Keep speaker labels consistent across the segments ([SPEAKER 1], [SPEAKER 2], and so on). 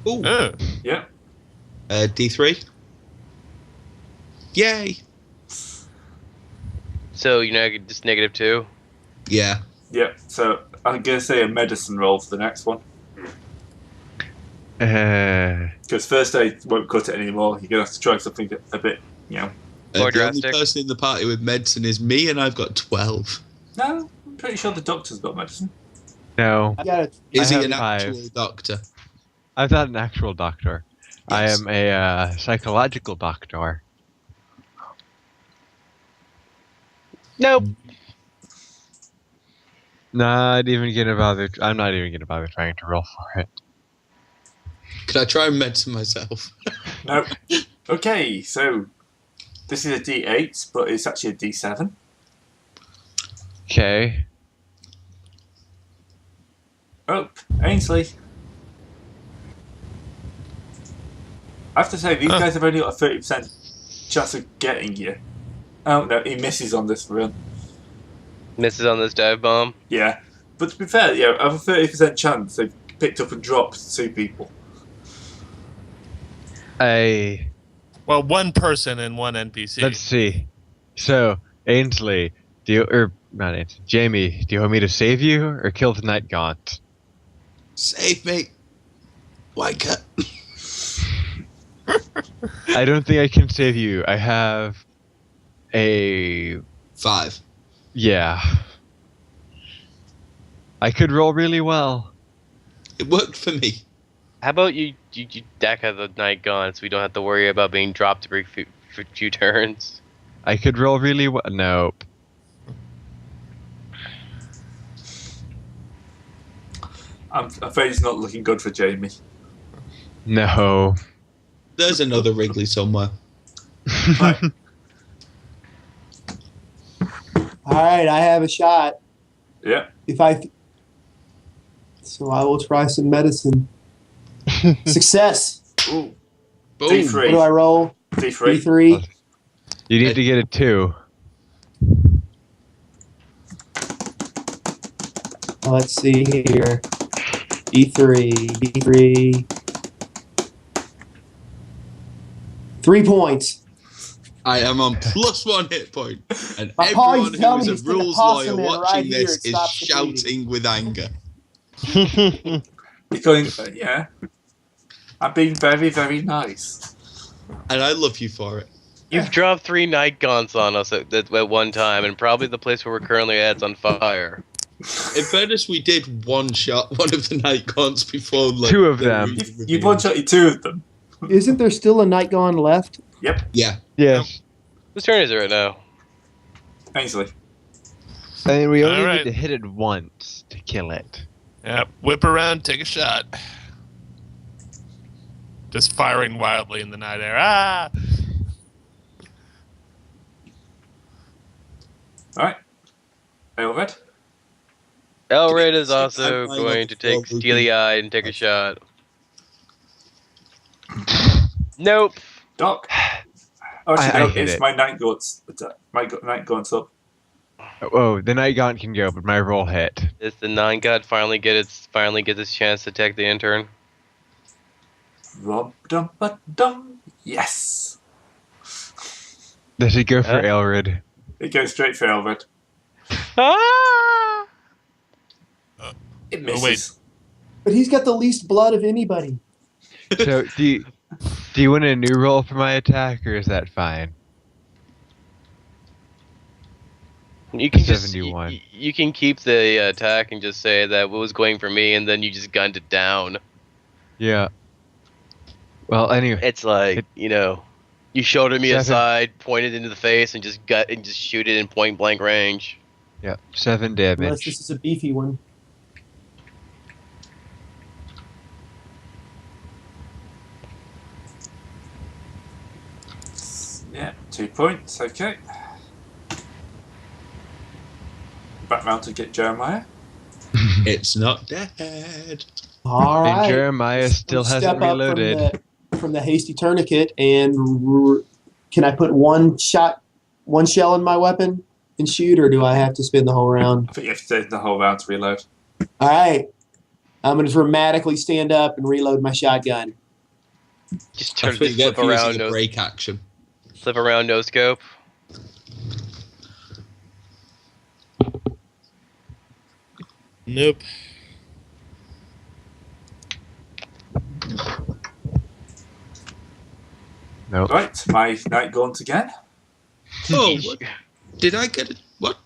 [SPEAKER 1] Ooh.
[SPEAKER 2] Yeah.
[SPEAKER 1] D3. Yay.
[SPEAKER 3] So, just -2?
[SPEAKER 1] Yeah.
[SPEAKER 2] Yeah. So I'm going to say a medicine roll for the next one. Because first aid won't cut it anymore. You're going to have to try something a bit,
[SPEAKER 3] More
[SPEAKER 1] the only
[SPEAKER 3] drastic.
[SPEAKER 1] person in the party with medicine is me, and I've got 12.
[SPEAKER 2] No, I'm pretty sure the doctor's got medicine.
[SPEAKER 4] No.
[SPEAKER 1] Is he
[SPEAKER 4] have
[SPEAKER 1] an
[SPEAKER 4] 5.
[SPEAKER 1] actual doctor?
[SPEAKER 4] I'm not an actual doctor.
[SPEAKER 1] Yes.
[SPEAKER 4] I am a psychological doctor.
[SPEAKER 3] Nope.
[SPEAKER 4] Not even gonna bother. I'm not even gonna bother trying to roll for it.
[SPEAKER 1] Could I try and medicine myself?
[SPEAKER 2] No. Okay, so this is a D8, but it's actually a D7.
[SPEAKER 4] Okay.
[SPEAKER 2] Oh, Ainsley. I have to say, these guys have only got a 30% chance of getting you. Oh, no, he misses on this run.
[SPEAKER 3] Misses on this dive bomb.
[SPEAKER 2] Yeah. But to be fair, yeah, I have a 30% chance they've picked up and dropped 2 people.
[SPEAKER 5] Well, 1 person and 1 NPC.
[SPEAKER 4] Let's see. So, Ainsley, not Ainsley, Jamie, do you want me to save you or kill the Night Gaunt?
[SPEAKER 1] Save me. Wake up.
[SPEAKER 4] I don't think I can save you. I have a
[SPEAKER 1] 5.
[SPEAKER 4] Yeah. I could roll really well.
[SPEAKER 1] It worked for me.
[SPEAKER 3] How about you deck of the night gone so we don't have to worry about being dropped every few turns?
[SPEAKER 4] I could roll really well. Nope.
[SPEAKER 2] I'm afraid it's not looking good for Jamie.
[SPEAKER 4] No.
[SPEAKER 1] There's another Wrigley somewhere.
[SPEAKER 2] Right.
[SPEAKER 6] All right, I have a shot.
[SPEAKER 2] Yeah.
[SPEAKER 6] So I will try some medicine. Success.
[SPEAKER 2] Ooh.
[SPEAKER 1] Boom.
[SPEAKER 2] D3.
[SPEAKER 6] What do I roll?
[SPEAKER 2] D3.
[SPEAKER 6] D3.
[SPEAKER 4] You need to get a 2.
[SPEAKER 6] Let's see here. D3. D3. 3 points.
[SPEAKER 1] I am on +1 hit point, and
[SPEAKER 6] My pa
[SPEAKER 1] everyone
[SPEAKER 6] used to tell
[SPEAKER 1] who
[SPEAKER 6] me
[SPEAKER 1] is
[SPEAKER 6] to
[SPEAKER 1] a
[SPEAKER 6] stick a
[SPEAKER 1] rules
[SPEAKER 6] possum
[SPEAKER 1] lawyer
[SPEAKER 6] in
[SPEAKER 1] watching
[SPEAKER 6] right here,
[SPEAKER 1] this
[SPEAKER 6] it
[SPEAKER 1] is
[SPEAKER 6] stops the bleeding.
[SPEAKER 1] shouting with anger.
[SPEAKER 2] Because, yeah. I'm being very, very nice.
[SPEAKER 1] And I love you for it.
[SPEAKER 3] You've dropped 3 night gaunts on us at one time, and probably the place where we're currently at's on fire.
[SPEAKER 1] In fairness, we did one-shot one of the night gaunts before.
[SPEAKER 4] 2 of them.
[SPEAKER 2] You one-shotted 2 of them.
[SPEAKER 6] Isn't there still a night gone left?
[SPEAKER 2] Yep.
[SPEAKER 1] Yeah.
[SPEAKER 4] Yes.
[SPEAKER 3] Whose turn is it right now?
[SPEAKER 2] Ainsley.
[SPEAKER 4] I mean, we only
[SPEAKER 5] Alright.
[SPEAKER 4] need to hit it once to kill it.
[SPEAKER 5] Yeah, whip around, take a shot. Just firing wildly in the night air. Ah!
[SPEAKER 2] Alright. Elred.
[SPEAKER 3] Elred is
[SPEAKER 1] Six,
[SPEAKER 3] also
[SPEAKER 1] I'm
[SPEAKER 3] going to
[SPEAKER 1] level
[SPEAKER 3] take
[SPEAKER 1] 4
[SPEAKER 3] Steely Eye and take a shot. Nope.
[SPEAKER 2] Doc. Oh, actually,
[SPEAKER 4] I
[SPEAKER 2] no,
[SPEAKER 4] hit
[SPEAKER 2] it's
[SPEAKER 4] it.
[SPEAKER 2] my night gaunt's night gaunt's up.
[SPEAKER 4] Oh, the Night Gaunt can go, but my roll hit.
[SPEAKER 3] Does the Nine God finally get its chance to take the intern?
[SPEAKER 2] Rum-dum-ba-dum. Yes.
[SPEAKER 4] Does it go for Elred?
[SPEAKER 2] It goes straight for Elred.
[SPEAKER 3] Ah!
[SPEAKER 2] It misses.
[SPEAKER 5] wait.
[SPEAKER 6] But he's got the least blood of anybody.
[SPEAKER 4] So, do you want a new roll for my attack, or is that fine?
[SPEAKER 3] You can just
[SPEAKER 4] 71.
[SPEAKER 3] you can keep the attack and just say that it was going for me, and then you just gunned it down.
[SPEAKER 4] Yeah. Well, anyway.
[SPEAKER 3] It's like you shouldered me
[SPEAKER 4] 7.
[SPEAKER 3] aside, pointed into the face, and just shoot it in point blank range.
[SPEAKER 4] Yeah, 7
[SPEAKER 6] Unless
[SPEAKER 4] damage.
[SPEAKER 6] this is a beefy one.
[SPEAKER 2] Yeah, 2 points. Okay. Back round to get Jeremiah.
[SPEAKER 1] It's not dead.
[SPEAKER 6] All
[SPEAKER 4] And
[SPEAKER 6] right.
[SPEAKER 4] Jeremiah still
[SPEAKER 6] Step
[SPEAKER 4] hasn't
[SPEAKER 6] up
[SPEAKER 4] reloaded.
[SPEAKER 6] from the hasty tourniquet, and can I put one shell in my weapon and shoot, or do I have to spin the whole round?
[SPEAKER 2] I think you have to take the whole round to reload.
[SPEAKER 6] All right. I'm going to dramatically stand up and reload my shotgun.
[SPEAKER 3] Just turn
[SPEAKER 1] That's what you
[SPEAKER 3] flip
[SPEAKER 1] get for
[SPEAKER 3] around,
[SPEAKER 1] using a break action.
[SPEAKER 3] flip around, no scope.
[SPEAKER 5] Nope.
[SPEAKER 4] Nope.
[SPEAKER 2] Right, my night gaunt again.
[SPEAKER 1] Oh, what? Did I get it? What?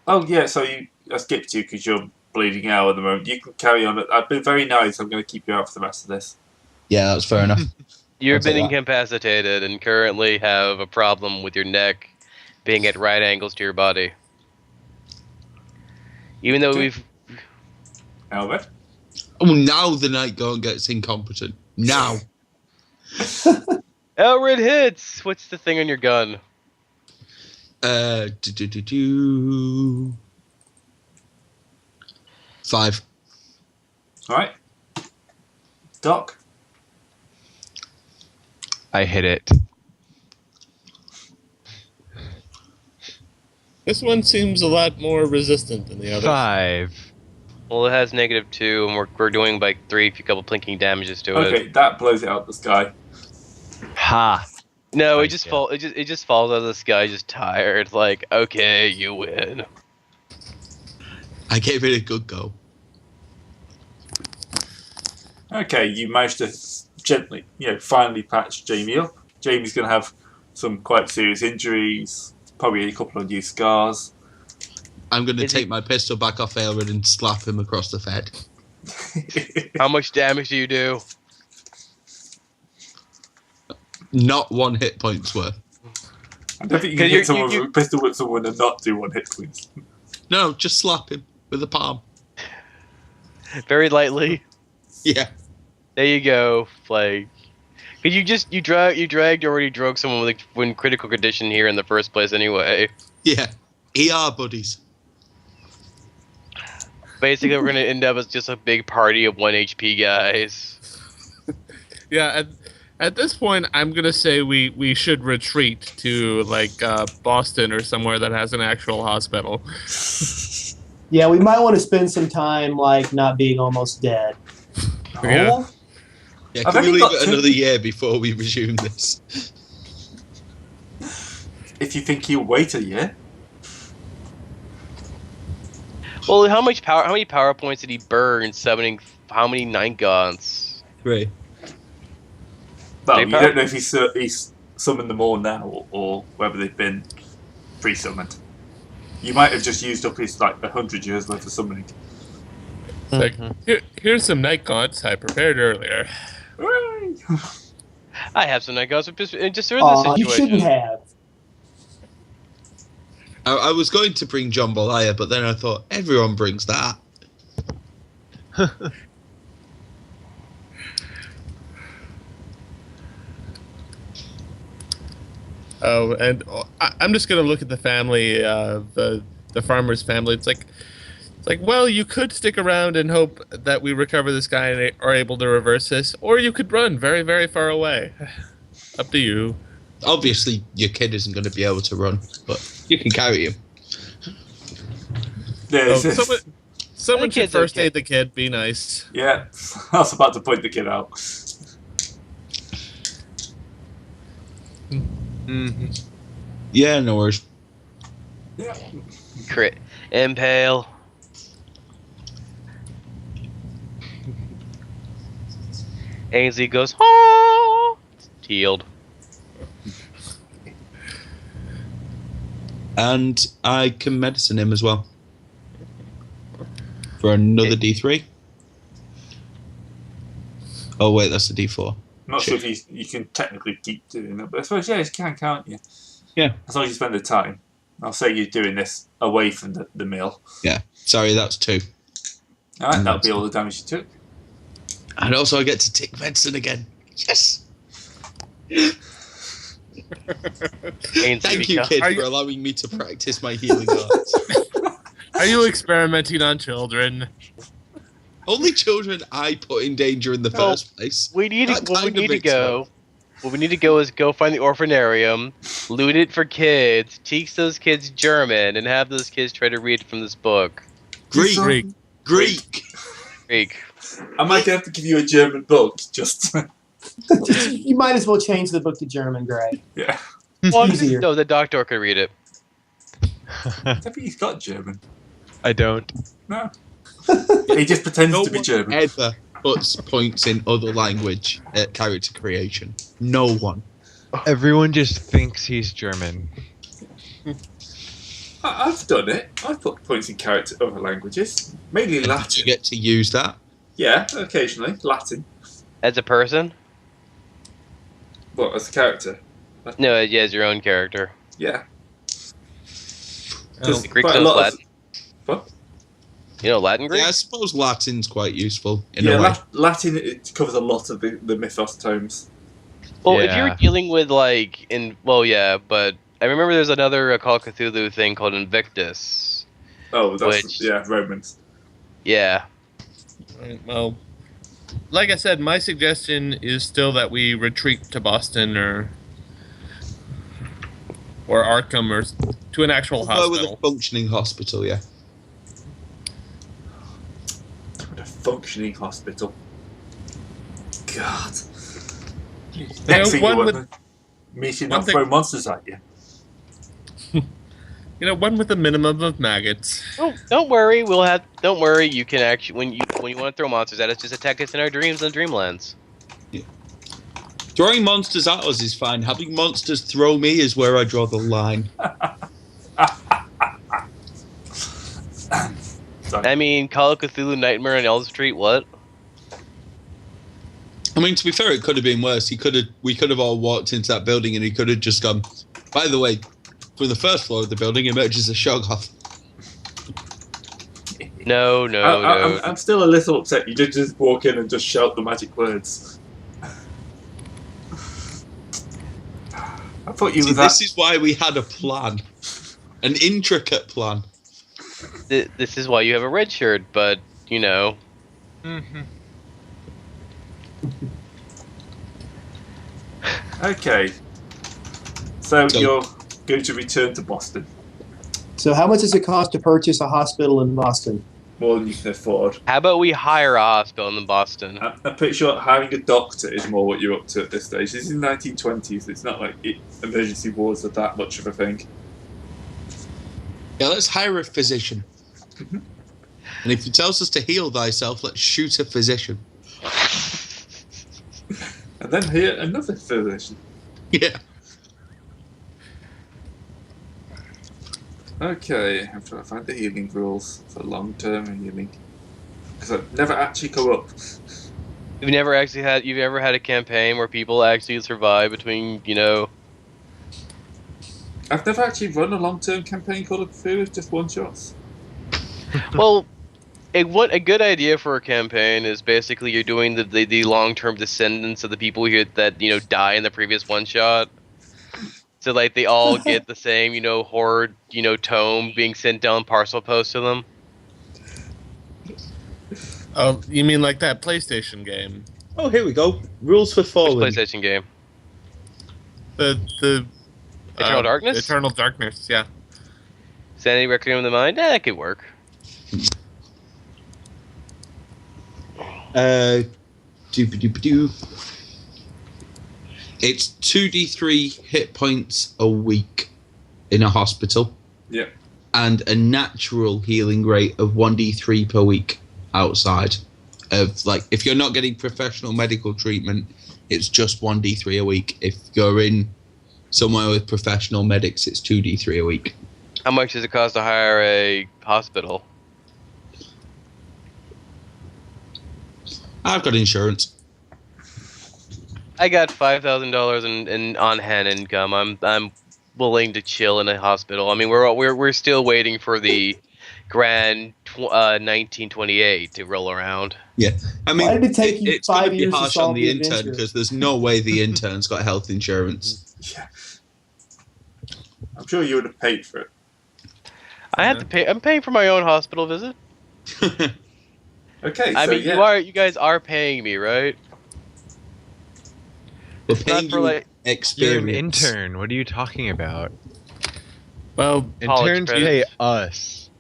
[SPEAKER 2] Oh yeah, so I skipped you because you're bleeding out at the moment. You can carry on. I've been very nice. I'm going to keep you out for the rest of this.
[SPEAKER 1] Yeah, that's fair enough.
[SPEAKER 3] You've
[SPEAKER 1] I'll take
[SPEAKER 3] been
[SPEAKER 1] that.
[SPEAKER 3] incapacitated and currently have a problem with your neck being at right angles to your body. Even though
[SPEAKER 2] Okay.
[SPEAKER 3] we've
[SPEAKER 2] Albert?
[SPEAKER 1] Oh, now the Night Gaunt gets incompetent. Now.
[SPEAKER 3] Elred hits. What's the thing on your gun?
[SPEAKER 1] Do. 5.
[SPEAKER 2] All right. Doc?
[SPEAKER 4] I hit it.
[SPEAKER 5] This one seems a lot more resistant than the other.
[SPEAKER 4] 5.
[SPEAKER 3] Well, it has -2, and we're doing like 3, a couple plinking damages to it.
[SPEAKER 2] Okay, that blows it out of the sky.
[SPEAKER 4] Ha!
[SPEAKER 3] No,
[SPEAKER 4] Nice,
[SPEAKER 3] it just
[SPEAKER 4] yeah.
[SPEAKER 3] it just falls out of the sky, just tired. Like, okay, you win.
[SPEAKER 1] I gave it a good go.
[SPEAKER 2] Okay, you managed to gently, finally patch Jamie up. Jamie's going to have some quite serious injuries, probably a couple of new scars.
[SPEAKER 1] I'm going to
[SPEAKER 3] Is
[SPEAKER 1] take
[SPEAKER 3] it-
[SPEAKER 1] my pistol back off Aelred and slap him across the head.
[SPEAKER 3] How much damage do you do?
[SPEAKER 1] Not 1 hit point's worth.
[SPEAKER 2] I don't think you
[SPEAKER 3] 'Cause
[SPEAKER 2] can
[SPEAKER 3] you're-
[SPEAKER 2] hit someone
[SPEAKER 3] you-
[SPEAKER 2] with a pistol with someone and not do 1 hit points.
[SPEAKER 1] No, just slap him with the palm.
[SPEAKER 3] Very lightly.
[SPEAKER 1] Yeah.
[SPEAKER 3] There you go. Like, cause you dragged already drug someone with in critical condition here in the first place anyway.
[SPEAKER 1] Yeah. ER buddies.
[SPEAKER 3] Basically, we're gonna end up as just a big party of 1 HP guys.
[SPEAKER 5] Yeah, at this point, I'm gonna say we should retreat to like Boston or somewhere that has an actual hospital.
[SPEAKER 6] Yeah, we might want to spend some time like not being almost dead.
[SPEAKER 5] Yeah.
[SPEAKER 2] Oh,
[SPEAKER 1] Yeah,
[SPEAKER 2] I've
[SPEAKER 1] can we
[SPEAKER 2] only
[SPEAKER 1] leave
[SPEAKER 2] got
[SPEAKER 1] it
[SPEAKER 2] 2
[SPEAKER 1] another year before we resume this?
[SPEAKER 2] if you think he'll wait a year.
[SPEAKER 3] Well, how many power points did he burn summoning? How many Night Gaunts?
[SPEAKER 1] 3.
[SPEAKER 2] Well,
[SPEAKER 3] They
[SPEAKER 2] you
[SPEAKER 3] prob-
[SPEAKER 2] don't know if he's summoned them all now or whether they've been pre-summoned. You might have just used up his 100 years worth of summoning.
[SPEAKER 5] It's like, here's some night gaunts I prepared earlier.
[SPEAKER 2] Hooray!
[SPEAKER 3] I have some Night Gaunts just in this
[SPEAKER 6] Aw, you
[SPEAKER 3] situation.
[SPEAKER 6] shouldn't have.
[SPEAKER 1] I was going to bring Jambalaya, but then I thought everyone brings that.
[SPEAKER 5] Oh, and I'm just gonna look at the family, the farmer's family. It's like, well, you could stick around and hope that we recover this guy and are able to reverse this, or you could run very, very far away. Up to you.
[SPEAKER 1] Obviously, your kid isn't going to be able to run, but you can carry him.
[SPEAKER 2] Yeah,
[SPEAKER 5] Oh,
[SPEAKER 2] it's-
[SPEAKER 5] someone should
[SPEAKER 3] kid's
[SPEAKER 5] first
[SPEAKER 3] okay.
[SPEAKER 5] aid the kid. Be nice.
[SPEAKER 2] yeah, I was about to point the kid out.
[SPEAKER 4] Mm-hmm.
[SPEAKER 1] Yeah, no worries.
[SPEAKER 2] Yeah.
[SPEAKER 3] Crit. Impale. Ainsley goes, ah! Healed.
[SPEAKER 1] And I can medicine him as well. For another D3. Oh, wait, that's a D4.
[SPEAKER 2] I'm not sure if you can technically keep doing that, but I suppose, you can, can't you?
[SPEAKER 1] Yeah.
[SPEAKER 2] As long as you spend the time. I'll say you're doing this away from the mill.
[SPEAKER 1] Yeah. Sorry, that's 2.
[SPEAKER 2] Alright, that'll be all the damage you took.
[SPEAKER 1] And also, I get to take medicine again. Yes.
[SPEAKER 3] Ainsley
[SPEAKER 1] Thank you,
[SPEAKER 3] becomes-
[SPEAKER 1] kid,
[SPEAKER 5] Are
[SPEAKER 1] for
[SPEAKER 5] you-
[SPEAKER 1] allowing me to practice my healing arts.
[SPEAKER 5] Are you experimenting on children?
[SPEAKER 1] Only children I put in danger in the
[SPEAKER 3] Well,
[SPEAKER 1] first place.
[SPEAKER 3] We need
[SPEAKER 1] That
[SPEAKER 3] to. What we
[SPEAKER 1] kinda
[SPEAKER 3] need to
[SPEAKER 1] makes
[SPEAKER 3] go. What we need to go is go find the orphanarium, loot it for kids, teach those kids German, and have those kids try to read from this book.
[SPEAKER 1] Greek.
[SPEAKER 5] Greek.
[SPEAKER 1] Greek.
[SPEAKER 3] Greek.
[SPEAKER 2] I might have to give you a German book, just...
[SPEAKER 6] You might as well change the book to German, Gray.
[SPEAKER 2] yeah.
[SPEAKER 3] Well,
[SPEAKER 6] Easier.
[SPEAKER 3] no, the doctor could read it.
[SPEAKER 2] I think he's got German.
[SPEAKER 4] I don't.
[SPEAKER 2] No. He just pretends
[SPEAKER 1] No
[SPEAKER 2] to be
[SPEAKER 1] one
[SPEAKER 2] German.
[SPEAKER 1] ever puts points in other language at character creation. No one.
[SPEAKER 4] Everyone just thinks he's German.
[SPEAKER 2] I've done it. I've put points in character other languages. Mainly
[SPEAKER 1] Did
[SPEAKER 2] Latin.
[SPEAKER 1] you get to use that?
[SPEAKER 2] Yeah, occasionally. Latin.
[SPEAKER 3] As a person?
[SPEAKER 2] What, as a character?
[SPEAKER 3] No, yeah, as your own character.
[SPEAKER 2] Yeah.
[SPEAKER 1] Oh,
[SPEAKER 3] The Greek
[SPEAKER 2] quite a
[SPEAKER 3] knows
[SPEAKER 2] lot
[SPEAKER 3] Latin.
[SPEAKER 2] What?
[SPEAKER 3] You know Latin Greek?
[SPEAKER 1] Yeah, I suppose Latin's quite useful in
[SPEAKER 2] Yeah,
[SPEAKER 1] a way.
[SPEAKER 2] Latin, it covers a lot of the mythos tomes.
[SPEAKER 3] Well, if
[SPEAKER 4] Yeah.
[SPEAKER 3] you're dealing with like yeah, but I remember there's another Call of Cthulhu thing called Invictus.
[SPEAKER 2] Oh, that's,
[SPEAKER 3] Which-
[SPEAKER 2] yeah, Romans.
[SPEAKER 3] Yeah.
[SPEAKER 5] Right, well, like I said, my suggestion is still that we retreat to Boston or Arkham or to an actual
[SPEAKER 1] Go with a
[SPEAKER 5] hospital.
[SPEAKER 1] functioning hospital, yeah.
[SPEAKER 2] A functioning hospital. God.
[SPEAKER 5] know,
[SPEAKER 2] Next thing
[SPEAKER 5] one
[SPEAKER 2] you
[SPEAKER 5] with-
[SPEAKER 2] want, meeting
[SPEAKER 5] one
[SPEAKER 2] and
[SPEAKER 5] thing-
[SPEAKER 2] throw monsters at you.
[SPEAKER 5] You know, one with a minimum of maggots.
[SPEAKER 3] Oh, don't worry. Don't worry. You can actually when you want to throw monsters at us, just attack us in our dreams and dreamlands.
[SPEAKER 1] Throwing monsters at us is fine. Having monsters throw me is where I draw the line.
[SPEAKER 2] Sorry.
[SPEAKER 3] I mean, Call of Cthulhu, Nightmare on Elm Street. What?
[SPEAKER 1] I mean, to be fair, it could have been worse. We could have all walked into that building and he could have just gone, by the way, from the first floor of the building emerges a Shoggoth.
[SPEAKER 3] No.
[SPEAKER 2] I'm still a little upset. You did just walk in and just shout the magic words. I thought you
[SPEAKER 1] See,
[SPEAKER 2] were that.
[SPEAKER 1] this is why we had a plan. An intricate plan.
[SPEAKER 3] This is why you have a red shirt, but you know.
[SPEAKER 2] Okay. So
[SPEAKER 1] So-
[SPEAKER 2] you're going to return to Boston.
[SPEAKER 6] So how much does it cost to purchase a hospital in Boston?
[SPEAKER 2] More than you can afford.
[SPEAKER 3] How about we hire a hospital in Boston?
[SPEAKER 2] I'm pretty sure hiring a doctor is more what you're up to at this stage. This is in the 1920s. It's not like emergency wards are that much of a thing.
[SPEAKER 1] Yeah, let's hire a physician. And if he tells us to heal thyself, let's shoot a physician.
[SPEAKER 2] And then here, another physician.
[SPEAKER 1] Yeah.
[SPEAKER 2] Okay, I'm trying to find the healing rules for long-term healing. Because I've never actually come up.
[SPEAKER 3] You've ever had a campaign where people actually survive between, you know.
[SPEAKER 2] I've never actually run a long-term campaign called Cthulhu, just one-shots.
[SPEAKER 3] Well, a good idea for a campaign is basically you're doing the long-term descendants of the people here that die in the previous one shot. So like they all get the same horde tome being sent down parcel post to them.
[SPEAKER 5] Oh, you mean like that PlayStation game?
[SPEAKER 1] Oh, here we go. Rules for
[SPEAKER 3] Which
[SPEAKER 1] Fallen.
[SPEAKER 3] PlayStation game?
[SPEAKER 5] The
[SPEAKER 3] Eternal Darkness?
[SPEAKER 5] Eternal Darkness, yeah.
[SPEAKER 3] Sanity Requiem of the Mind? That could work.
[SPEAKER 1] Doop-a-doop-a-doo. It's 2d3 hit points a week in a hospital.
[SPEAKER 2] Yeah.
[SPEAKER 1] And a natural healing rate of 1d3 per week outside of, like, if you're not getting professional medical treatment, it's just 1d3 a week. If you're in somewhere with professional medics, it's 2d3 a week.
[SPEAKER 3] How much does it cost to hire a hospital?
[SPEAKER 1] I've got insurance.
[SPEAKER 3] I got $5,000 in on-hand income. I'm willing to chill in a hospital. I mean, we're still waiting for the grand 1928 to roll around.
[SPEAKER 1] Yeah, I mean,
[SPEAKER 6] Why did it take you
[SPEAKER 1] it's going
[SPEAKER 6] 5
[SPEAKER 1] to be
[SPEAKER 6] years to
[SPEAKER 1] harsh
[SPEAKER 6] solve
[SPEAKER 1] on the
[SPEAKER 6] the
[SPEAKER 1] intern
[SPEAKER 6] adventure?
[SPEAKER 1] because there's no way the intern's got health insurance.
[SPEAKER 2] Yeah. I'm sure you would have paid for it.
[SPEAKER 3] I have to pay. I'm paying for my own hospital visit.
[SPEAKER 2] Okay,
[SPEAKER 3] I
[SPEAKER 2] so
[SPEAKER 3] mean,
[SPEAKER 2] yeah.
[SPEAKER 3] you guys are paying me, right?
[SPEAKER 1] We're
[SPEAKER 3] It's not
[SPEAKER 1] paying
[SPEAKER 3] for,
[SPEAKER 1] you
[SPEAKER 3] like-
[SPEAKER 4] You're
[SPEAKER 1] experience.
[SPEAKER 4] an intern. What are you talking about?
[SPEAKER 5] Well,
[SPEAKER 3] College
[SPEAKER 4] Interns
[SPEAKER 3] credits.
[SPEAKER 4] pay us.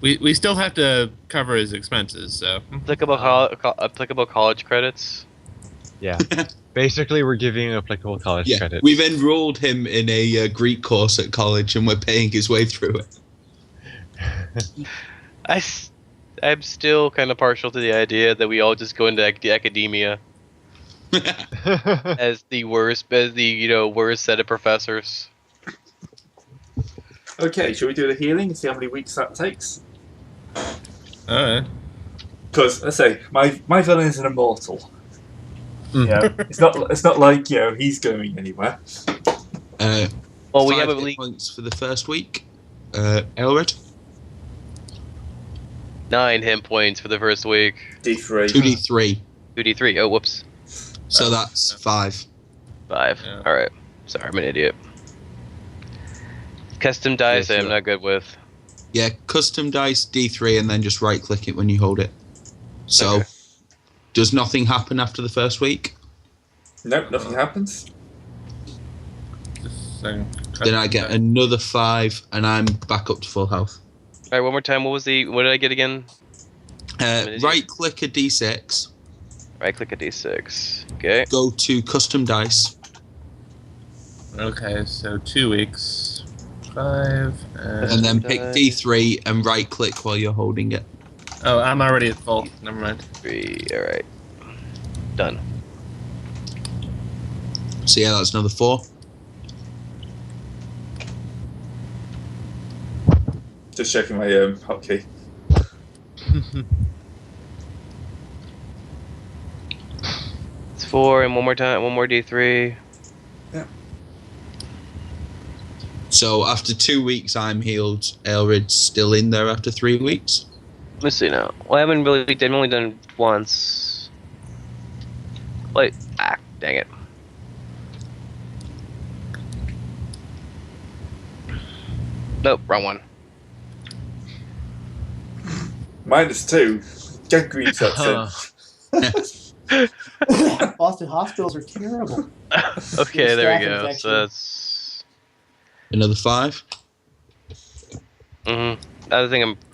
[SPEAKER 5] we still have to cover his expenses. So
[SPEAKER 3] applicable college credits.
[SPEAKER 4] Yeah. Basically, we're giving him applicable college
[SPEAKER 1] Yeah,
[SPEAKER 4] credit.
[SPEAKER 1] we've enrolled him in a Greek course at college, and we're paying his way through it.
[SPEAKER 3] I'm still kind of partial to the idea that we all just go into academia as the worst set of professors.
[SPEAKER 2] Okay, shall we do the healing and see how many weeks that takes?
[SPEAKER 5] Alright.
[SPEAKER 2] Because, I say, my villain is an immortal.
[SPEAKER 4] Mm.
[SPEAKER 2] Yeah, it's not like he's going anywhere.
[SPEAKER 3] Well, we
[SPEAKER 1] 5
[SPEAKER 3] have a
[SPEAKER 1] hit
[SPEAKER 3] league.
[SPEAKER 1] points for the first week. Elred,
[SPEAKER 3] 9 hit points for the first week.
[SPEAKER 2] D3.
[SPEAKER 1] 2d3.
[SPEAKER 3] 2d3. Oh, whoops.
[SPEAKER 1] So that's 5.
[SPEAKER 3] 5.
[SPEAKER 5] Yeah.
[SPEAKER 3] All right. Sorry, I'm an idiot. Custom dice,
[SPEAKER 4] Yes,
[SPEAKER 3] I'm not good with.
[SPEAKER 1] Yeah, custom dice D3, and then just right click it when you hold it. So,
[SPEAKER 3] Okay.
[SPEAKER 1] does nothing happen after the first week?
[SPEAKER 2] Nope, nothing happens.
[SPEAKER 1] Then I get another 5, and I'm back up to full health.
[SPEAKER 3] All right, one more time. What did I get again?
[SPEAKER 1] Right click a D6,
[SPEAKER 3] Right click a d6. Okay.
[SPEAKER 1] go to custom dice,
[SPEAKER 5] Okay, so 2 weeks. 5
[SPEAKER 1] and then pick
[SPEAKER 3] dice.
[SPEAKER 1] D3 and right click while you're holding it.
[SPEAKER 5] Oh, I'm already at full. Never mind.
[SPEAKER 3] 3. All right. Done.
[SPEAKER 1] So yeah, that's another 4.
[SPEAKER 2] Just checking my hotkey.
[SPEAKER 3] It's 4, and one more time. One more d3.
[SPEAKER 1] So after 2 weeks, I'm healed. Elrid's still in there after 3 weeks.
[SPEAKER 3] Let's see now. Well, I haven't really. I've only done it once. Wait. Dang it. Nope, wrong one.
[SPEAKER 2] -2. Get green shots in.
[SPEAKER 6] Boston hospitals are terrible.
[SPEAKER 3] Okay, there we
[SPEAKER 6] Staph
[SPEAKER 3] go.
[SPEAKER 6] infection.
[SPEAKER 3] So that's.
[SPEAKER 1] Another 5.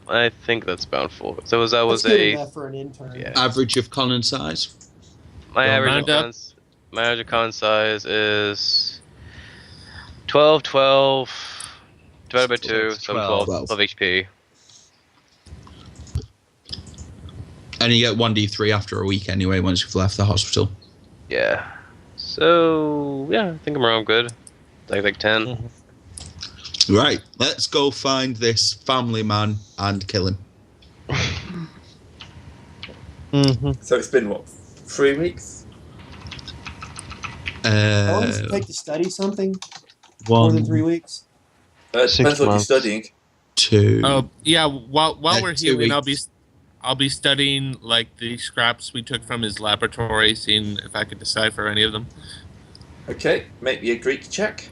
[SPEAKER 3] I think that's bountiful. So that was
[SPEAKER 6] That's good
[SPEAKER 3] a.
[SPEAKER 6] enough for an intern.
[SPEAKER 3] Yeah.
[SPEAKER 1] Average of con and size.
[SPEAKER 3] My
[SPEAKER 5] Well,
[SPEAKER 3] average
[SPEAKER 5] round up.
[SPEAKER 3] my average con size is 12, 12 divided by 2, so 12,
[SPEAKER 1] 12.
[SPEAKER 3] 12 HP.
[SPEAKER 1] And you get 1d3 after a week anyway once you've left the hospital.
[SPEAKER 3] Yeah. So yeah, I think I'm around good. Like 10.
[SPEAKER 1] Right, let's go find this family man and kill him.
[SPEAKER 2] So it's been, what, 3 weeks?
[SPEAKER 6] How long does it take to study something?
[SPEAKER 1] One,
[SPEAKER 6] More than 3 weeks?
[SPEAKER 2] Depends
[SPEAKER 4] 6
[SPEAKER 2] what you're
[SPEAKER 4] months.
[SPEAKER 2] studying.
[SPEAKER 1] 2.
[SPEAKER 5] Oh yeah. While we're
[SPEAKER 1] 2
[SPEAKER 5] healing,
[SPEAKER 1] weeks.
[SPEAKER 5] I'll be studying like the scraps we took from his laboratory, seeing if I could decipher any of them.
[SPEAKER 2] Okay, make me a Greek check.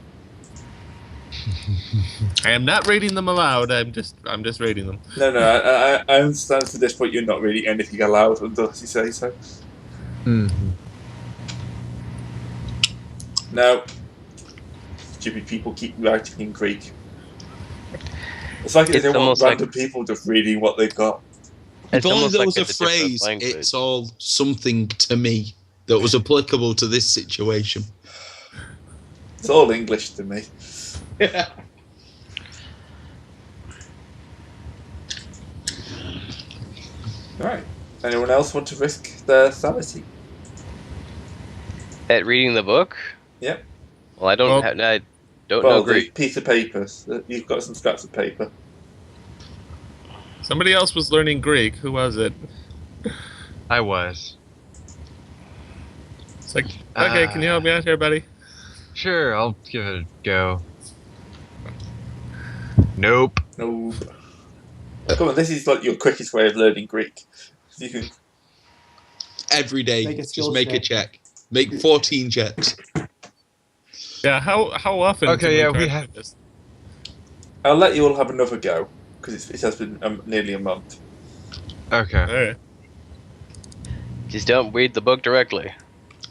[SPEAKER 5] I am not reading them aloud. I'm just reading them.
[SPEAKER 2] No, I understand to this point you're not reading anything aloud unless you say so. No. Stupid people keep writing in Greek. It's like
[SPEAKER 3] It's
[SPEAKER 2] they want
[SPEAKER 3] almost like-
[SPEAKER 2] random people just reading what they've got.
[SPEAKER 1] If
[SPEAKER 3] It's
[SPEAKER 1] only
[SPEAKER 3] almost
[SPEAKER 1] there
[SPEAKER 3] like
[SPEAKER 1] was a
[SPEAKER 3] it's different
[SPEAKER 1] phrase,
[SPEAKER 3] language.
[SPEAKER 1] it's all something to me that was applicable to this situation.
[SPEAKER 2] It's all English to me. Alright. Anyone else want to risk their sanity?
[SPEAKER 3] At reading the book?
[SPEAKER 2] Yep.
[SPEAKER 3] Well, I don't
[SPEAKER 5] Well-
[SPEAKER 3] I don't
[SPEAKER 2] Well,
[SPEAKER 3] know
[SPEAKER 2] the
[SPEAKER 3] Greek.
[SPEAKER 2] piece of paper. You've got some scraps of paper.
[SPEAKER 5] Somebody else was learning Greek. Who was it?
[SPEAKER 4] I was.
[SPEAKER 5] It's like, okay, can you help me out here, buddy?
[SPEAKER 4] Sure, I'll give it a go. Nope.
[SPEAKER 2] No. Come on, this is like your quickest way of learning Greek. You can.
[SPEAKER 1] Every day,
[SPEAKER 6] Make a
[SPEAKER 1] just
[SPEAKER 6] skill
[SPEAKER 1] make a check. Make 14 checks.
[SPEAKER 5] Yeah. How often?
[SPEAKER 4] Okay,
[SPEAKER 5] can
[SPEAKER 4] yeah,
[SPEAKER 5] try
[SPEAKER 4] we
[SPEAKER 5] to
[SPEAKER 4] have-
[SPEAKER 5] do this?
[SPEAKER 2] I'll let you all have another go because it has been nearly a month.
[SPEAKER 4] Okay.
[SPEAKER 5] All right.
[SPEAKER 3] Just don't read the book directly.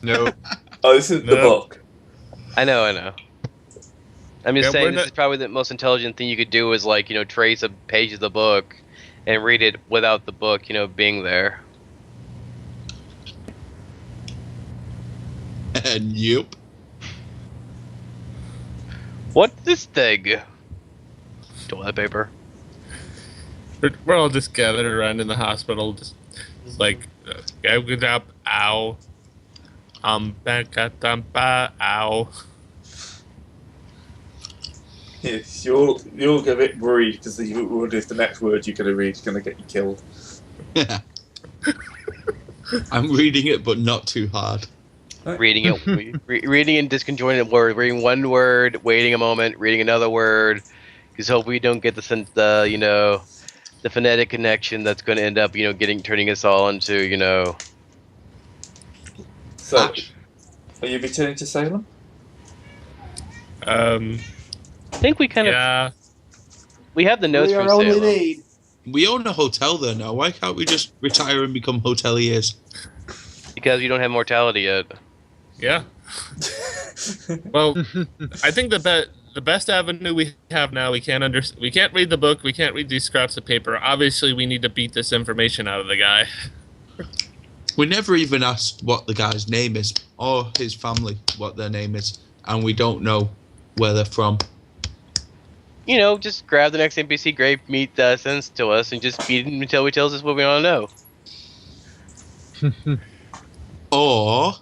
[SPEAKER 4] Nope.
[SPEAKER 2] Oh, this isn't the
[SPEAKER 5] No.
[SPEAKER 2] book.
[SPEAKER 3] I know. I'm just
[SPEAKER 5] Yeah,
[SPEAKER 3] saying
[SPEAKER 5] we're
[SPEAKER 3] this
[SPEAKER 5] not-
[SPEAKER 3] is probably the most intelligent thing you could do is like, trace a page of the book and read it without the book, being there.
[SPEAKER 1] Yep.
[SPEAKER 3] What's this thing? Toilet paper.
[SPEAKER 5] We're all just gathered around in the hospital, just like, good job, ow. Ow.
[SPEAKER 2] Yes, you'll get a bit worried because you wonder if the next word you're going to read is going to get you killed.
[SPEAKER 1] I'm reading it, but not too hard.
[SPEAKER 3] Reading it, reading in disconjointed word, reading one word, waiting a moment, reading another word, because hope we don't get the phonetic connection that's going to end up, turning us all into,
[SPEAKER 2] So, are you returning to Salem?
[SPEAKER 3] I think we kind
[SPEAKER 5] yeah.
[SPEAKER 3] of we have the notes
[SPEAKER 6] We
[SPEAKER 3] from
[SPEAKER 6] are only
[SPEAKER 3] Salem.
[SPEAKER 6] need.
[SPEAKER 1] We own a hotel there now. Why can't we just retire and become hoteliers?
[SPEAKER 3] Because you don't have mortality yet.
[SPEAKER 5] Yeah. Well, I think the best avenue we have now, we can't read the book, we can't read these scraps of paper. Obviously, we need to beat this information out of the guy.
[SPEAKER 1] We never even asked what the guy's name is, or his family, what their name is, and we don't know where they're from.
[SPEAKER 3] Just grab the next NPC grape meat sends to us and just beat him until he tells us what we want to know.
[SPEAKER 1] Or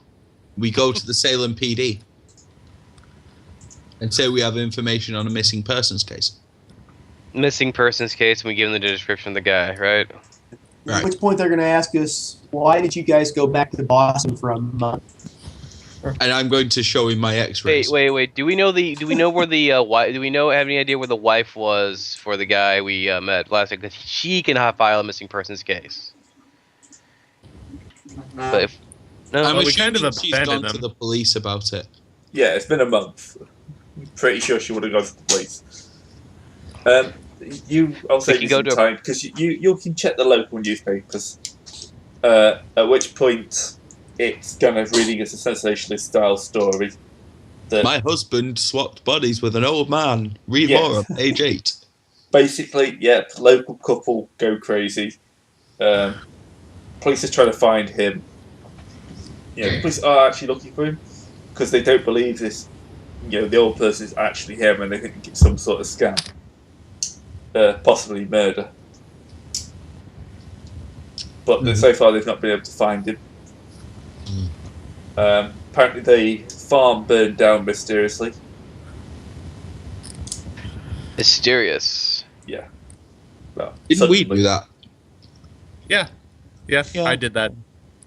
[SPEAKER 1] we go to the Salem PD and say we have information on a missing persons case.
[SPEAKER 3] Missing persons case, and we give them the description of the guy, right?
[SPEAKER 1] Right.
[SPEAKER 6] At which point they're going to ask us, why did you guys go back to Boston for a month?
[SPEAKER 1] And I'm going to show him my X-rays.
[SPEAKER 3] Wait. Do we know where the wife? Do we have any idea where the wife was for the guy we met last week? Because she can file a missing persons case. But if no,
[SPEAKER 1] I'm
[SPEAKER 5] we
[SPEAKER 1] assuming
[SPEAKER 5] kind of
[SPEAKER 1] she's
[SPEAKER 5] abandoned
[SPEAKER 1] gone to
[SPEAKER 5] them.
[SPEAKER 1] the police about it.
[SPEAKER 2] Yeah, it's been a month. I'm pretty sure she would have gone to the police. I'll
[SPEAKER 3] We
[SPEAKER 2] save
[SPEAKER 3] can
[SPEAKER 2] you
[SPEAKER 3] go
[SPEAKER 2] some
[SPEAKER 3] to a-
[SPEAKER 2] time because you can check the local newspapers. At which point, it's kind of reading as a sensationalist style story. That
[SPEAKER 1] My husband swapped bodies with an old man. Read
[SPEAKER 2] Yes.
[SPEAKER 1] more on page 8.
[SPEAKER 2] basically, local couple go crazy. Police are trying to find him. Police are actually looking for him because they don't believe this. The old person is actually him, and they think it's some sort of scam, possibly murder. But so far, they've not been able to find him. Apparently, the farm burned down mysteriously.
[SPEAKER 3] mysterious.
[SPEAKER 2] Yeah. Well,
[SPEAKER 1] Didn't we
[SPEAKER 2] suddenly.
[SPEAKER 1] do that?
[SPEAKER 5] Yeah,
[SPEAKER 1] Yeah.
[SPEAKER 5] I did that.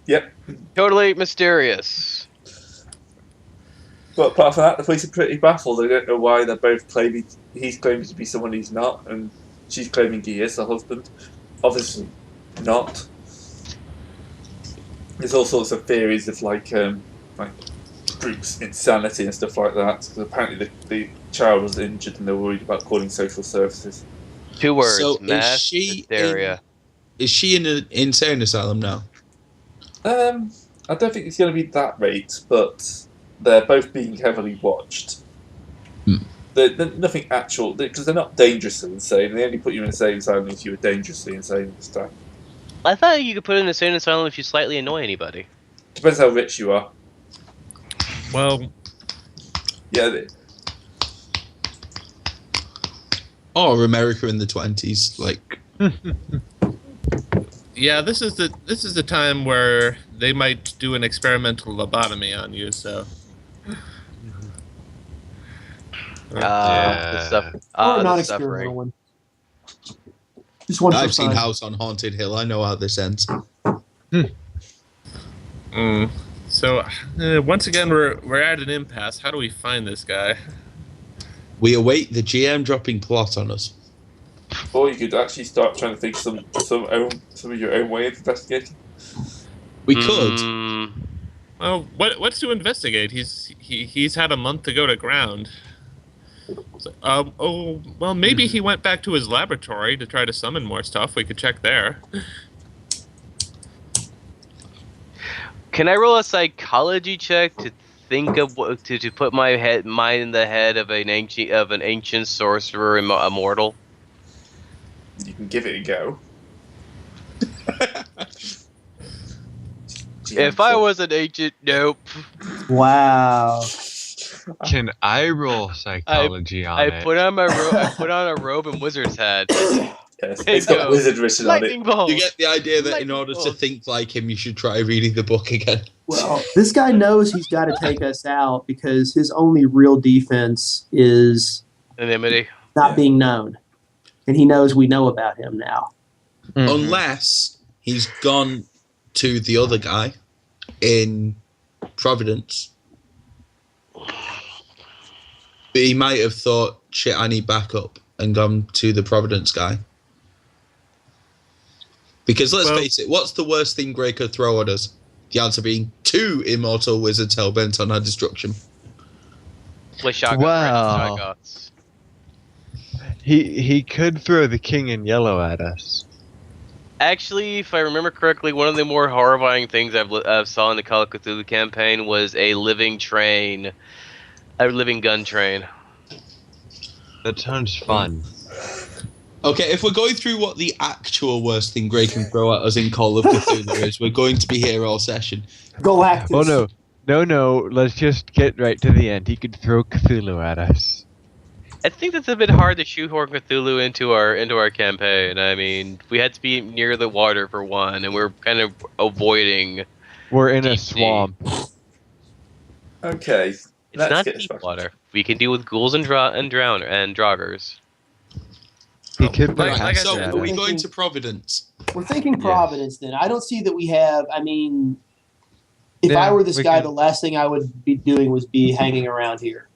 [SPEAKER 2] Yep.
[SPEAKER 3] Totally mysterious.
[SPEAKER 2] But apart from that, the police are pretty baffled. They don't know why they're both claiming he's claiming to be someone he's not, and she's claiming he is her husband. Obviously, not. There's all sorts of theories of like Bruce's insanity and stuff like that. Because apparently the child was injured and they were worried about calling social services.
[SPEAKER 3] 2 words.
[SPEAKER 1] So
[SPEAKER 3] mass hysteria.
[SPEAKER 1] Is she in an insane asylum now?
[SPEAKER 2] I don't think it's going to be that rate, but they're both being heavily watched. They're nothing actual, because they're not dangerously insane. They only put you in an insane asylum if you were dangerously insane this time.
[SPEAKER 3] I thought you could put in an insane asylum if you slightly annoy anybody.
[SPEAKER 2] Depends how rich you are.
[SPEAKER 5] Well,
[SPEAKER 2] Yeah,
[SPEAKER 1] Or America in the 20s, like...
[SPEAKER 5] yeah, this is the time where they might do an experimental lobotomy on you. So
[SPEAKER 3] The stuff.
[SPEAKER 6] Or
[SPEAKER 3] The
[SPEAKER 6] not
[SPEAKER 3] suffering.
[SPEAKER 6] experimental one. Just one for
[SPEAKER 1] I've seen
[SPEAKER 6] fun.
[SPEAKER 1] House on Haunted Hill. I know how this ends.
[SPEAKER 5] So once again, we're at an impasse. How do we find this guy?
[SPEAKER 1] We await the GM dropping plot on us.
[SPEAKER 2] or you could actually start trying to think some of your own way of investigating.
[SPEAKER 1] We could.
[SPEAKER 5] Well, what's to investigate? He's had a month to go to ground. So, maybe he went back to his laboratory to try to summon more stuff. We could check there.
[SPEAKER 3] Can I roll a psychology check to think of to put my mind in the head of an ancient sorcerer immortal?
[SPEAKER 2] You can give it a go.
[SPEAKER 3] If I was an agent, nope.
[SPEAKER 6] Wow.
[SPEAKER 4] Can I roll psychology on
[SPEAKER 3] I
[SPEAKER 4] it?
[SPEAKER 3] put on a robe and wizard's hat.
[SPEAKER 2] Yes,
[SPEAKER 3] There
[SPEAKER 2] it's
[SPEAKER 3] you
[SPEAKER 2] got
[SPEAKER 3] go.
[SPEAKER 2] wizard written on it.
[SPEAKER 3] Lightning bolt.
[SPEAKER 1] You get the idea that in
[SPEAKER 3] Lightning
[SPEAKER 1] order to
[SPEAKER 3] bolt.
[SPEAKER 1] think like him, you should try reading the book again.
[SPEAKER 6] Well, this guy knows he's got to take us out because his only real defense is
[SPEAKER 3] Anonymity.
[SPEAKER 6] not being known. And he knows we know about him now.
[SPEAKER 4] Mhm.
[SPEAKER 1] Unless he's gone to the other guy in Providence. But he might have thought, shit, I need backup, and gone to the Providence guy. Because let's face it, what's the worst thing Grey could throw at us? The answer being 2 immortal wizards hell-bent on our destruction.
[SPEAKER 3] With shotgun.
[SPEAKER 4] Wow.
[SPEAKER 3] Shotguns.
[SPEAKER 4] He could throw the king in yellow at us.
[SPEAKER 3] Actually, if I remember correctly, one of the more horrifying things I've saw in the Call of Cthulhu campaign was a living gun train.
[SPEAKER 4] That sounds fun.
[SPEAKER 1] Okay, if we're going through what the actual worst thing Grey can throw at us in Call of Cthulhu is, we're going to be here all session.
[SPEAKER 6] Galactus.
[SPEAKER 4] Oh no! Let's just get right to the end. He could throw Cthulhu at us.
[SPEAKER 3] I think that's a bit hard to shoehorn Cthulhu into our campaign. I mean, we had to be near the water for one, and we're kind of avoiding.
[SPEAKER 4] We're in a
[SPEAKER 3] deep sea.
[SPEAKER 4] swamp.
[SPEAKER 2] Okay.
[SPEAKER 3] It's not deep water. We can deal with ghouls and draugrs.
[SPEAKER 4] He could
[SPEAKER 5] Like I
[SPEAKER 4] perhaps
[SPEAKER 1] So,
[SPEAKER 5] said,
[SPEAKER 1] are we going to Providence?
[SPEAKER 6] We're thinking Providence then. I don't see that we have, I mean, if
[SPEAKER 4] Yeah,
[SPEAKER 6] I were this
[SPEAKER 4] we
[SPEAKER 6] guy,
[SPEAKER 4] can-
[SPEAKER 6] the last thing I would be doing was be hanging around here.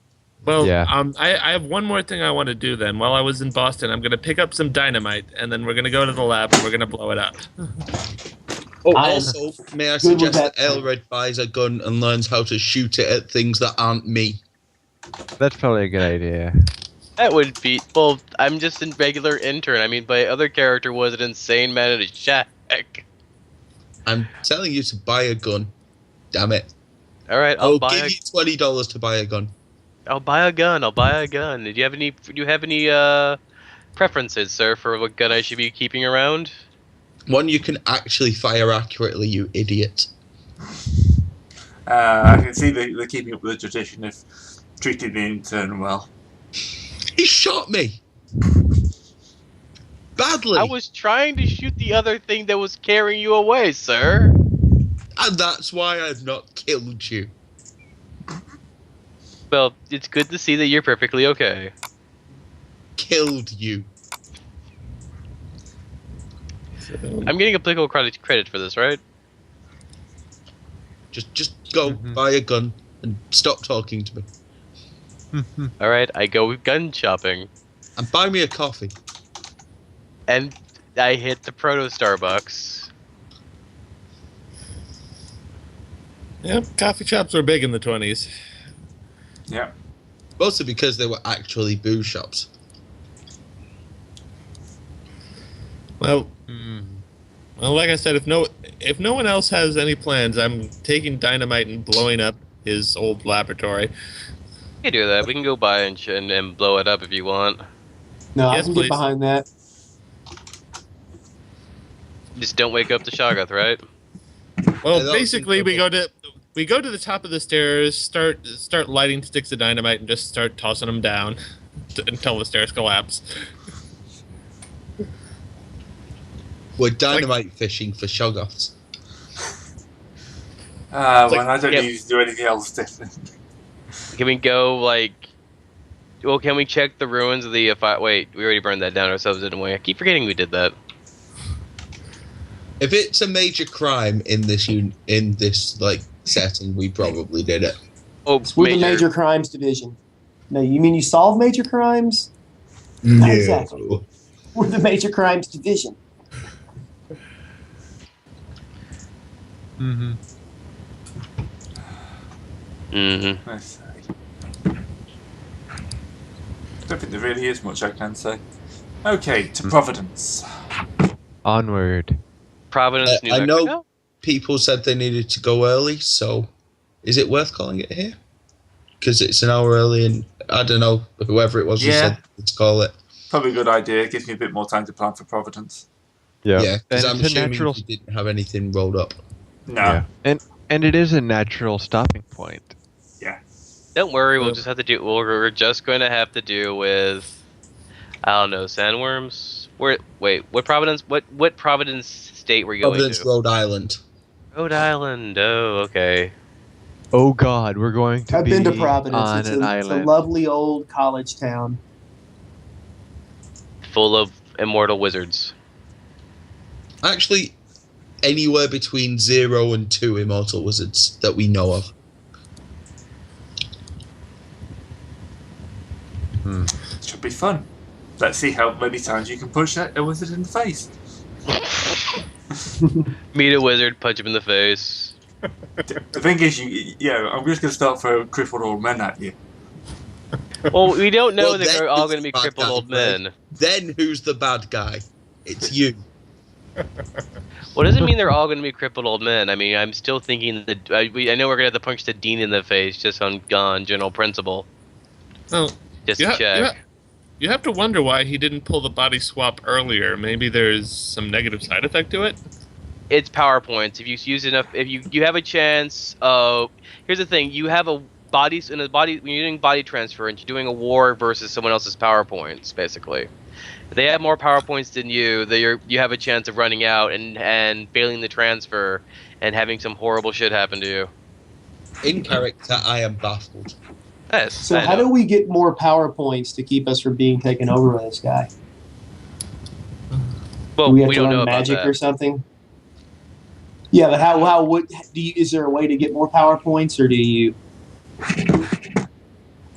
[SPEAKER 5] Well,
[SPEAKER 4] Yeah.
[SPEAKER 5] I have one more thing I want to do then. While I was in Boston, I'm going to pick up some dynamite, and then we're going to go to the lab, and we're going to blow it up.
[SPEAKER 1] Oh,
[SPEAKER 6] I am
[SPEAKER 1] also, may I
[SPEAKER 6] good with
[SPEAKER 1] suggest that
[SPEAKER 6] that.
[SPEAKER 1] Aelred buys a gun and learns how to shoot it at things that aren't me?
[SPEAKER 4] That's probably a good idea.
[SPEAKER 3] That would be. Well, I'm just a regular intern. I mean, my other character was an insane man at a shack.
[SPEAKER 1] I'm telling you to buy a gun. Damn it.
[SPEAKER 3] All right,
[SPEAKER 1] I'll
[SPEAKER 3] I'll buy
[SPEAKER 1] give you $20 to buy a gun.
[SPEAKER 3] I'll buy a gun. I'll buy a gun. Do you have any preferences, sir, for what gun I should be keeping around?
[SPEAKER 1] One you can actually fire accurately, you idiot.
[SPEAKER 2] I can see they're keeping up with the tradition of treating the intern well.
[SPEAKER 1] He shot me! Badly!
[SPEAKER 3] I was trying to shoot the other thing that was carrying you away, sir.
[SPEAKER 1] And that's why I've not killed you.
[SPEAKER 3] Well, it's good to see that you're perfectly okay.
[SPEAKER 1] Killed you.
[SPEAKER 3] I'm getting applicable credit for this, right?
[SPEAKER 1] Just go, buy a gun, and stop talking to me.
[SPEAKER 3] All right, I go gun shopping,
[SPEAKER 1] And buy me a coffee.
[SPEAKER 3] and I hit the proto Starbucks.
[SPEAKER 5] Yep, coffee shops were big in the 20s.
[SPEAKER 2] Yeah.
[SPEAKER 1] Mostly because they were actually booze shops.
[SPEAKER 5] Well, like I said, if no one else has any plans, I'm taking dynamite and blowing up his old laboratory.
[SPEAKER 3] We can do that. We can go by and blow it up if you want.
[SPEAKER 6] No,
[SPEAKER 5] Yes,
[SPEAKER 6] I can
[SPEAKER 5] please.
[SPEAKER 6] get behind that.
[SPEAKER 3] Just don't wake up the Shoggoth, right?
[SPEAKER 5] Well,
[SPEAKER 1] Yeah, that
[SPEAKER 5] basically,
[SPEAKER 1] was
[SPEAKER 5] we go to the top of the stairs, start lighting sticks of dynamite, and just start tossing them down until the stairs collapse.
[SPEAKER 1] We're dynamite fishing for shoggoths.
[SPEAKER 2] Well, I don't
[SPEAKER 3] yeah.
[SPEAKER 2] need to do anything else different.
[SPEAKER 3] Can we go like? Well, can we check the ruins of the? Wait, we already burned that down ourselves, didn't we? I keep forgetting we did that.
[SPEAKER 1] If it's a major crime in this like setting, we probably did it.
[SPEAKER 3] Oh,
[SPEAKER 6] We're the Major Crimes Division. No, you mean you solve major crimes? Not exactly. We're the Major Crimes Division.
[SPEAKER 4] Mm-hmm.
[SPEAKER 3] Mm-hmm.
[SPEAKER 2] Let's see. Don't think there really is much I can say. Okay, to Providence.
[SPEAKER 4] Onward.
[SPEAKER 3] Providence, New
[SPEAKER 1] I
[SPEAKER 3] Mexico.
[SPEAKER 1] know people said they needed to go early, so is it worth calling it here? Because it's an hour early, and I don't know, whoever it was who
[SPEAKER 2] Yeah.
[SPEAKER 1] said to call it.
[SPEAKER 2] Probably a good idea. Gives me a bit more time to plan for Providence.
[SPEAKER 4] Yeah.
[SPEAKER 1] Yeah, because
[SPEAKER 4] And
[SPEAKER 1] I'm
[SPEAKER 4] it's a
[SPEAKER 1] assuming
[SPEAKER 4] natural.
[SPEAKER 1] you didn't have anything rolled up.
[SPEAKER 2] No.
[SPEAKER 4] Yeah. And it is a natural stopping point.
[SPEAKER 3] Don't worry, we'll
[SPEAKER 5] Uh,
[SPEAKER 3] just have to do. We're just going to have to deal with. I don't know, sandworms. Wait, what Providence? What Providence state were you going
[SPEAKER 1] Providence,
[SPEAKER 3] to?
[SPEAKER 1] Rhode Island.
[SPEAKER 3] Rhode Island. Oh, okay.
[SPEAKER 4] Oh God, we're going to
[SPEAKER 6] I've
[SPEAKER 4] be
[SPEAKER 6] been to Providence.
[SPEAKER 4] on
[SPEAKER 6] It's
[SPEAKER 4] an
[SPEAKER 6] a
[SPEAKER 4] island.
[SPEAKER 6] lovely old college town.
[SPEAKER 3] Full of immortal wizards.
[SPEAKER 1] Actually, anywhere between 0 and 2 immortal wizards that we know of.
[SPEAKER 2] Should be fun. Let's see how many times you can push a wizard in the face.
[SPEAKER 3] Meet a wizard, punch him in the face.
[SPEAKER 2] The thing is, I'm just going to start throwing crippled old men at you.
[SPEAKER 3] Well, we don't know
[SPEAKER 1] Well,
[SPEAKER 3] that
[SPEAKER 1] then
[SPEAKER 3] they're all
[SPEAKER 1] who's
[SPEAKER 3] going to be
[SPEAKER 1] the bad
[SPEAKER 3] crippled
[SPEAKER 1] guy,
[SPEAKER 3] old
[SPEAKER 1] Greg?
[SPEAKER 3] men.
[SPEAKER 1] Then who's the bad guy? It's you.
[SPEAKER 3] Well, it doesn't mean they're all going to be crippled old men. I mean, I'm still thinking that I know we're going to have to punch the dean in the face just on general principle.
[SPEAKER 5] Well,
[SPEAKER 3] Just to check.
[SPEAKER 5] you have to wonder why he didn't pull the body swap earlier. Maybe there's some negative side effect to it.
[SPEAKER 3] It's PowerPoints. If you use enough, if you have a chance of. Here's the thing: you have a body when you're doing body transference, you're doing a war versus someone else's PowerPoints, basically. If they have more PowerPoints than you, you have a chance of running out and failing the transfer and having some horrible shit happen to you.
[SPEAKER 1] In character, I am baffled.
[SPEAKER 3] Yes.
[SPEAKER 6] So
[SPEAKER 3] I
[SPEAKER 6] how
[SPEAKER 3] know.
[SPEAKER 6] do we get more power points to keep us from being taken over by this guy?
[SPEAKER 3] Well,
[SPEAKER 6] Do we have to
[SPEAKER 3] don't
[SPEAKER 6] learn
[SPEAKER 3] know about
[SPEAKER 6] magic
[SPEAKER 3] that.
[SPEAKER 6] or something? Yeah, but is there a way to get more power points, or do you?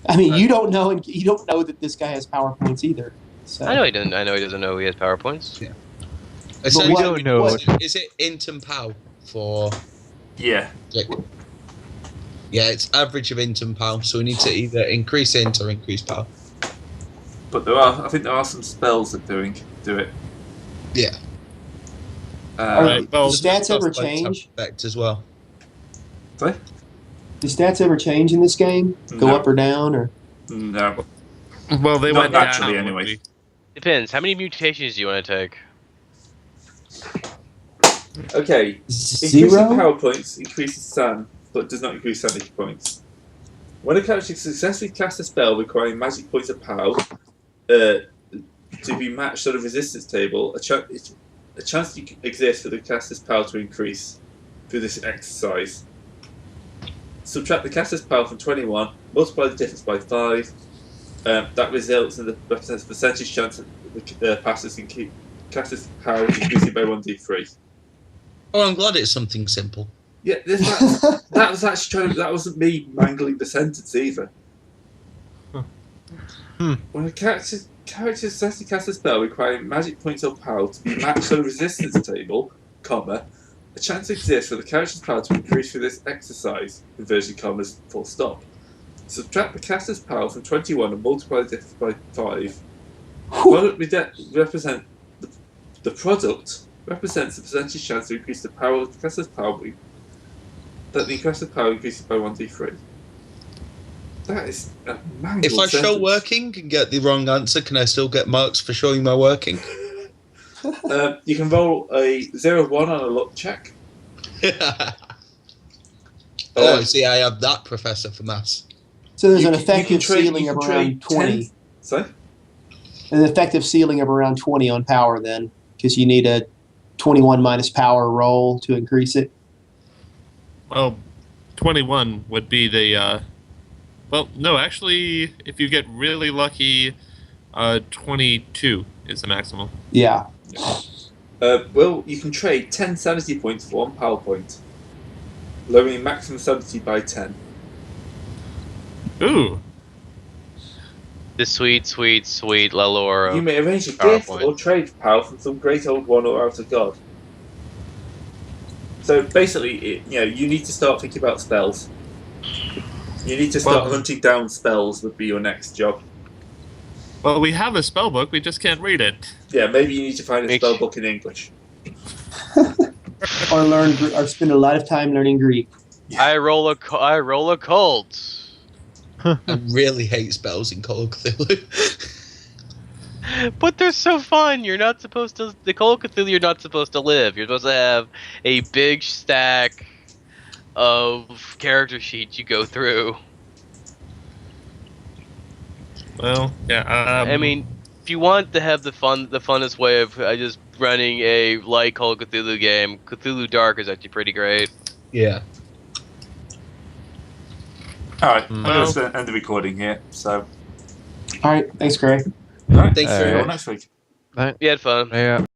[SPEAKER 6] I mean, you don't know, and you don't know that this guy has power points either. So.
[SPEAKER 3] I know he doesn't. I know he doesn't know he has PowerPoints.
[SPEAKER 1] Yeah.
[SPEAKER 6] But
[SPEAKER 1] Essentially,
[SPEAKER 6] what-
[SPEAKER 4] don't know.
[SPEAKER 1] Is it int and pow for?
[SPEAKER 2] Yeah.
[SPEAKER 1] Yeah, it's average of int and pow. So we need to either increase int or increase pow.
[SPEAKER 2] But I think there are some spells that do it.
[SPEAKER 1] Yeah.
[SPEAKER 5] Right, well,
[SPEAKER 6] do stats ever
[SPEAKER 1] Stuff like
[SPEAKER 6] change?
[SPEAKER 1] Effect as well.
[SPEAKER 2] Sorry?
[SPEAKER 6] Do stats ever change in this game? Go
[SPEAKER 2] No.
[SPEAKER 6] up or down, or?
[SPEAKER 2] No.
[SPEAKER 5] Well, they
[SPEAKER 2] Not
[SPEAKER 5] went
[SPEAKER 2] naturally,
[SPEAKER 5] down,
[SPEAKER 2] anyway.
[SPEAKER 5] would
[SPEAKER 3] Depends. How many mutations do you want to take?
[SPEAKER 2] Okay. Increasing
[SPEAKER 6] Zero?
[SPEAKER 2] power points increases SAN, but does not increase sanity points. When a character successfully casts a spell requiring magic points of power to be matched on a resistance table, a chance exists for the caster's power to increase through this exercise. Subtract the caster's power from 21, multiply the difference by 5. That results in represents the percentage chance that the caster's power increasing by 1d3.
[SPEAKER 1] Oh, I'm glad it's something simple.
[SPEAKER 2] Yeah, that was actually that wasn't me mangling the sentence either. When a character successfully casts a spell requiring magic points or power to be matched on a resistance table, comma, a chance exists for the character's power to increase through this exercise, inverted commas, full stop. Subtract the caster's power from 21 and multiply the difference by 5. The product represents the percentage chance to increase the power of the caster's power that the caster's power increases by 1d3. That is a mangled
[SPEAKER 1] If I show
[SPEAKER 2] sentence.
[SPEAKER 1] working and get the wrong answer, can I still get marks for showing my working?
[SPEAKER 2] You can roll a 0-1 on a luck check.
[SPEAKER 1] Oh, I see. I have that professor for maths.
[SPEAKER 6] So there's
[SPEAKER 2] You
[SPEAKER 6] an
[SPEAKER 2] can- you
[SPEAKER 6] effective
[SPEAKER 2] can trade-
[SPEAKER 6] ceiling
[SPEAKER 2] you
[SPEAKER 6] of
[SPEAKER 2] can
[SPEAKER 6] around
[SPEAKER 2] trade
[SPEAKER 6] 20.
[SPEAKER 2] 10 Sorry?
[SPEAKER 6] An effective ceiling of around 20 on power then, because you need a 21 minus power roll to increase it.
[SPEAKER 5] Well, 21 would be the. Well, no, actually, if you get really lucky, 22 is the maximum.
[SPEAKER 6] Yeah.
[SPEAKER 2] Well, you can trade 10 sanity points for 1 power point, lowering maximum sanity by 10.
[SPEAKER 5] Ooh.
[SPEAKER 3] The sweet, sweet, sweet Laloro.
[SPEAKER 2] You may arrange a
[SPEAKER 3] Power
[SPEAKER 2] gift
[SPEAKER 3] point.
[SPEAKER 2] or trade power from some great old one or outer god. So basically, you need to start thinking about spells. You need to start hunting down spells would be your next job.
[SPEAKER 5] Well, we have a spell book, we just can't read it.
[SPEAKER 2] Yeah, maybe you need to find a spell book in English.
[SPEAKER 6] Or spend a lot of time learning Greek.
[SPEAKER 3] I roll a cult.
[SPEAKER 1] I really hate spells in Call of Cthulhu.
[SPEAKER 3] But they're so fun. You're not supposed to. The Call of Cthulhu, you're not supposed to live. You're supposed to have a big stack of character sheets you go through.
[SPEAKER 5] Well, yeah.
[SPEAKER 3] I mean, if you want to have the funnest way of just running a light Call of Cthulhu game, Cthulhu Dark is actually pretty great.
[SPEAKER 1] Yeah.
[SPEAKER 2] Alright, I'm
[SPEAKER 5] Well-
[SPEAKER 2] going to end the recording here. So,
[SPEAKER 6] All right. Thanks, Craig.
[SPEAKER 2] alright,
[SPEAKER 1] Thanks
[SPEAKER 2] see
[SPEAKER 1] very
[SPEAKER 2] you all
[SPEAKER 1] much.
[SPEAKER 2] next week.
[SPEAKER 3] You had fun.
[SPEAKER 4] Yeah.